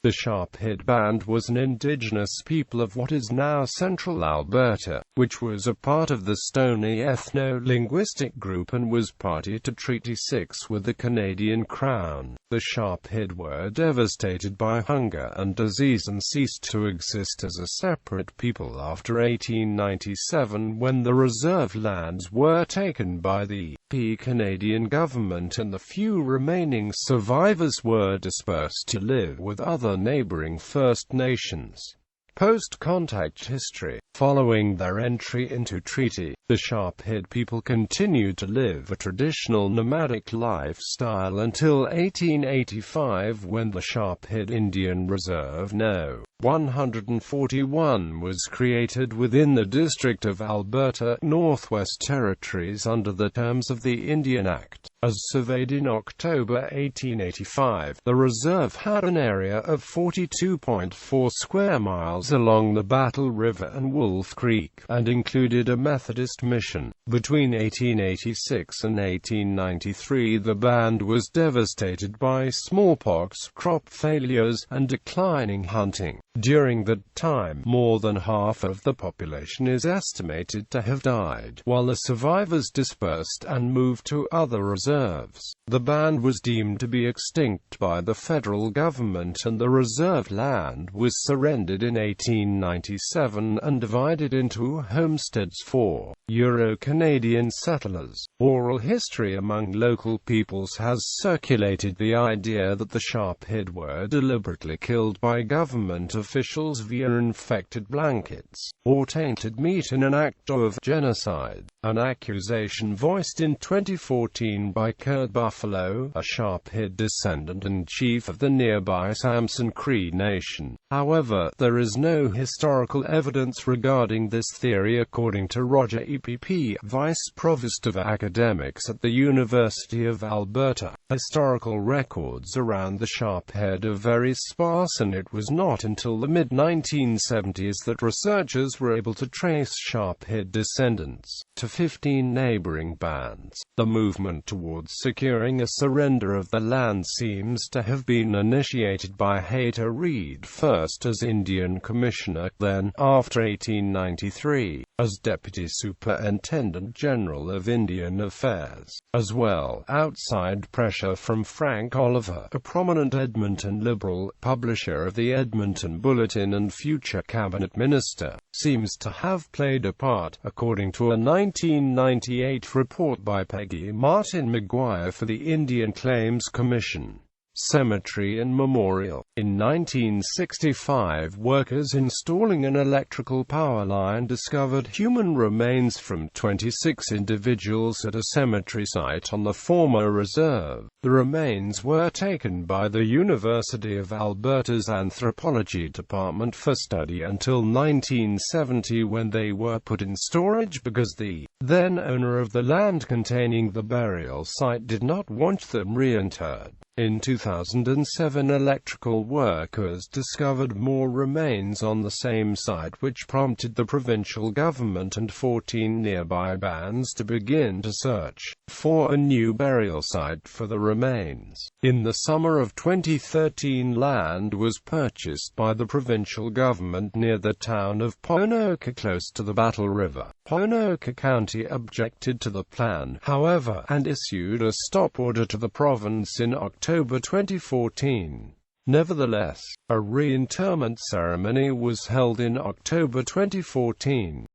The Sharphead Band was an indigenous people of what is now central Alberta, which was a part of the Stoney ethno-linguistic group and was party to Treaty 6 with the Canadian Crown. The Sharphead were devastated by hunger and disease and ceased to exist as a separate people after 1897, when the reserve lands were taken by the Canadian government and the few remaining survivors were dispersed to live with other neighbouring First Nations. Post-contact history. Following their entry into treaty, the Sharphead people continued to live a traditional nomadic lifestyle until 1885, when the Sharphead Indian Reserve No. 141 was created within the District of Alberta, Northwest Territories under the terms of the Indian Act. As surveyed in October 1885, the reserve had an area of 42.4 square miles along the Battle River and Wolf Creek, and included a Methodist mission. Between 1886 and 1893, the band was devastated by smallpox, crop failures, and declining hunting. During that time, more than half of the population is estimated to have died, while the survivors dispersed and moved to other reserves. The band was deemed to be extinct by the federal government, and the reserve land was surrendered in 1897 and divided into homesteads for Euro-Canadian settlers. Oral history among local peoples has circulated the idea that the Sharphead were deliberately killed by government officials via infected blankets or tainted meat in an act of genocide, an accusation voiced in 2014 by Kurt Buffalo, a Sharphead descendant and chief of the nearby Samson Cree Nation. However, there is no historical evidence regarding this theory, according to Roger EPP, Vice Provost of Academics at the University of Alberta. Historical records around the Sharphead are very sparse, and it was not until the mid-1970s that researchers were able to trace Sharphead descendants to 15 neighbouring bands. The movement towards securing a surrender of the land seems to have been initiated by Hayter Reed, first as Indian Commissioner, then, after 1893, as Deputy Superintendent General of Indian Affairs. As well, outside pressure from Frank Oliver, a prominent Edmonton Liberal, publisher of the Edmonton Bulletin and future cabinet minister, seems to have played a part, according to a 1998 report by Peggy Martin McGuire for the Indian Claims Commission. Cemetery and Memorial. In 1965, workers installing an electrical power line discovered human remains from 26 individuals at a cemetery site on the former reserve. The remains were taken by the University of Alberta's Anthropology Department for study until 1970, when they were put in storage because the then owner of the land containing the burial site did not want them reinterred. In 2007, electrical workers discovered more remains on the same site, which prompted the provincial government and 14 nearby bands to begin to search for a new burial site for the remains. In the summer of 2013, land was purchased by the provincial government near the town of Ponoka, close to the Battle River. Ponoka County objected to the plan, however, and issued a stop order to the province in October 2014. Nevertheless, a reinterment ceremony was held in October 2014.